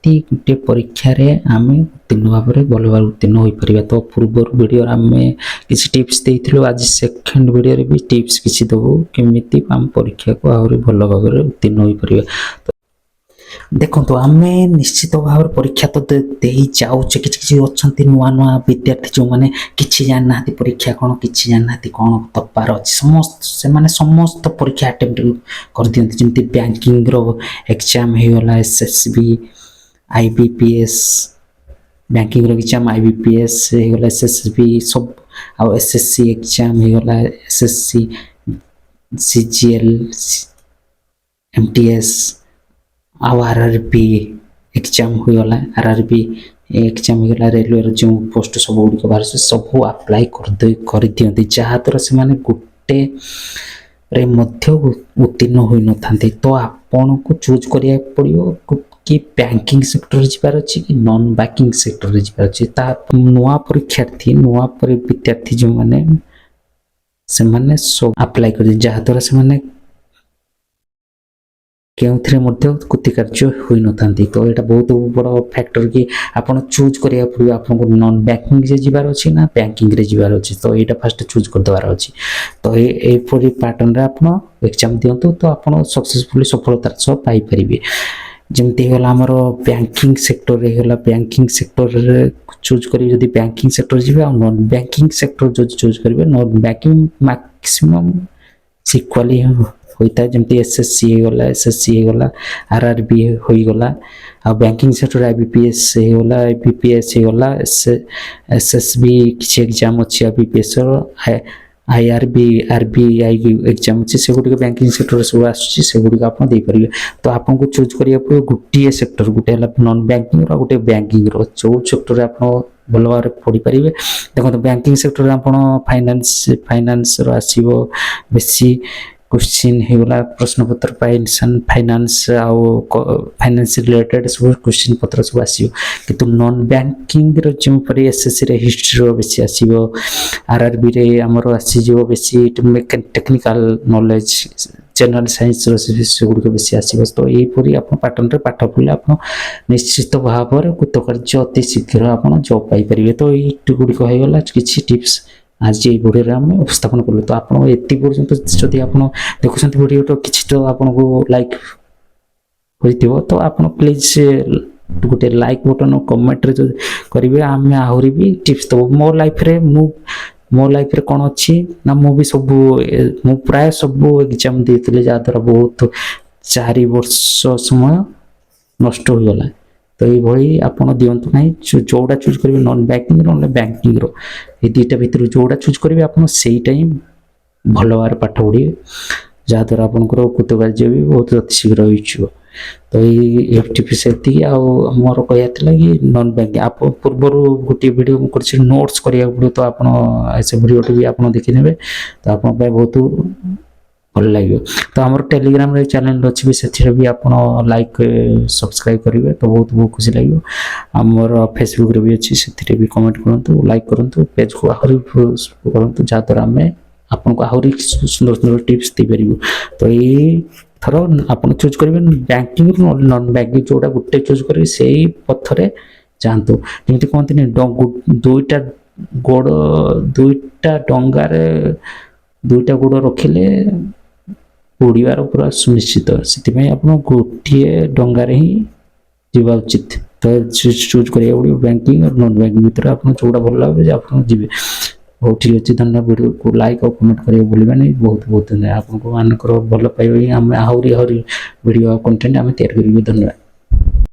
केमिति गोटे परीक्षा रे आमे उत्तीर्ण भाव में भल भाव उत्तीर्ण हो पारिबा। तो पूर्व वीडियो आमे किसी टिप्स देइथिलु, आज सेकंड वीडियो रे भी टिप्स किसी दबो केमिति आम परीक्षा को आहुरी भल भाव में उत्तीर्ण हो पारिबा। देखो तो आम निश्चित भाव परीक्षा तो दे ही जाऊे, किसी अच्छा नुआ नुआ विद्यार्थी जो मैंने किसी जान ना परीक्षा कौन किसी जान ना कौन दबार अच्छे समस्त से समस्त परीक्षा अटेम्प्ट कर दियंती, जमी बैंकिंग रो एग्जाम होगला, एसएसबी आईबीपीएस बैंकिंग रो एग्जाम आईबीपीएस होगला, एसएसबी सब आ एसएससी एग्जाम होगला, SSC CGL MTS RRB exam होगला, आरआरबी एग्जाम होगला, रेलवे जो पोस्ट सब गुड़िक बाहर सब अप्लाई कर दियंती, जहाँद्वारा से माने गोटे रे मध्य उत्तीर्ण हो न थांती। तो आपन को चूज करिया पड़ियो कि बैंकिंग सेक्टर जिबार अछि कि नॉन बैंकिंग सेक्टर जिबार अछि। ता नुआ परीक्षार्थी नुआ विद्यार्थी जो माने से माने सब अप्लाई कर, जहाँद्वारा से माने केउथरे मध्य कृतिकार्य होई न थांती। तो एटा बहुत बड़ फैक्टर कि आपन चूज करिया पड़ियो आपन को नॉन बैंकिंग जे जिबार अछि ना बैंकिंग रे जिबार अछि। तो एटा फर्स्ट चूज कर देबार अछि। तो ए पूरी पैटर्न रे आपन एग्जाम दियंतु, तो आपन सक्सेसफुली सफलतार सह पाई परिबे। जेमती होला हमर बैंकिंग सेक्टर रे होला, बैंकिंग सेक्टर रे चूज करी जदी बैंकिंग सेक्टर जिबे, और नॉन बैंकिंग सेक्टर जो चूज करिवे, नॉन बैंकिंग मैक्सिमम इक्वली होता है, जमती एसएससी होगला, एसएससी होगला, आरआरबी होगला, आ बैंकिंग सेक्टर आईबीपीएस होगला, आईबीपीएस होगला, एसएसबी किसी एग्जाम अच्छी आईबीपीएस आईआरबी आरबीआई एग्जाम अच्छी से गुडी बैंकिंग सेक्टर सब आछी, से गुडी आपन दे परिबे। तो आपन को चूज करिया पड़े गुटिए सेक्टर, गुटे हला नॉन बैंकिंग रो, गुटे बैंकिंग रो, जो सेक्टर आपन भल भाव पढ़ी पारे। देखो तो बैंकिंग सेक्टर आपन फाइनान्स रो आसीबो बेसी क्वेश्चन होगला, प्रश्न पत्र फाइनान्स फाइनान्स रिलेटेड सब क्वेश्चन पत्र सब आसीबो। किंतु नॉन बैंकिंग रो जो परे एसएससी रे हिस्ट्री रो बेसी आसीबो, आरआरबी रे हमरो आसी जो बेसी टेक्निकल नॉलेज जनरल साइंस रो से गुडी बेसी आसीबो। तो एई परी आपन पैटर्न रे पाठ पढले आपन निश्चित भाव रे कृतकार्य अति शीघ्र आपन जॉब पाई परिबे। तो एई गुडी हो गला किछि टिप्स आज ये वीडियो आम उपस्थापन कलु। तो आपन एति पर्यंत जदि आपन देखुछन्ति वीडियो तो किछि तो आपन को लाइक होइतिबो, तो आपन प्लीज गोटे लाइक बटन और कमेंट रे करिवे। आम आहुरी भी टिप्स दबो मो लाइफ रे कोन अछि ना, मु भी सब मु प्राय सब एग्जाम देतिले, जा द्वारा बहुत 4 वर्ष समय नष्ट हो गला। तो ये भली आपन दियंतु नाही, जोडा चूज करिवे नॉन बैंकिंग रो ना बैंकिंग रो, ए दुईटा भितर जोडा चूज करिवे आपन सेईटा ही भल भाव पाठ पढ़िए, जहाँ द्वारा आपनकर कृतकार्य भी बहुत अति शीघ्र होइछो। तो ये एफटीपी सेति आ मोर कहया थिला कि नॉन बैंकिंग आप पूर्वर गोटे वीडियो मु करछि नोट्स करिया पड़ो, तो आपन ऐसे वीडियो भी आपन देखि नेबे, तो आपन पे बहुत भल लगे। तो हमर टेलीग्राम रे चैनल अछि भी, सेथिरे भी आपन लाइक सब्सक्राइब करिवे, तो बहुत बहुत खुशी लागियो। हमर फेसबुक रे भी अछि, सेथिरे भी कमेंट करंतु, लाइक करंतु, पेज को आहुरी करंतु, जा द्वारा हमें आपन को आहुरी सुंदर सुंदर टिप्स दे परिबो। तो ये थरो आपन चूज करिवे बैंकिंग नॉन बैंकिंग, जोडा गुटे चूज करिवे सेही पथरे जानतु। जेमति कोनति ने दुईटा गोड़ दुईटा डंगा रे दुईटा गोड़ रखिले उड़ीबार पूरा सुनिश्चित, से आपन गोटे डंगा रे ही जीवा उचित। तो चूज करिया पड़ियो बैंकिंग और नॉन बैंकिंग भितर आपन जोडा भल लागे आपन जीवे। बहुत ठीक अच्छे, धन्यवाद। वीडियो को लाइक और कमेंट करिए भूलिबानी। बहुत बहुत धन्यवाद। आपन को मानकर भल पाइबे, आम आहुरी वीडियो कंटेंट आम तैयार करिबे। धन्यवाद।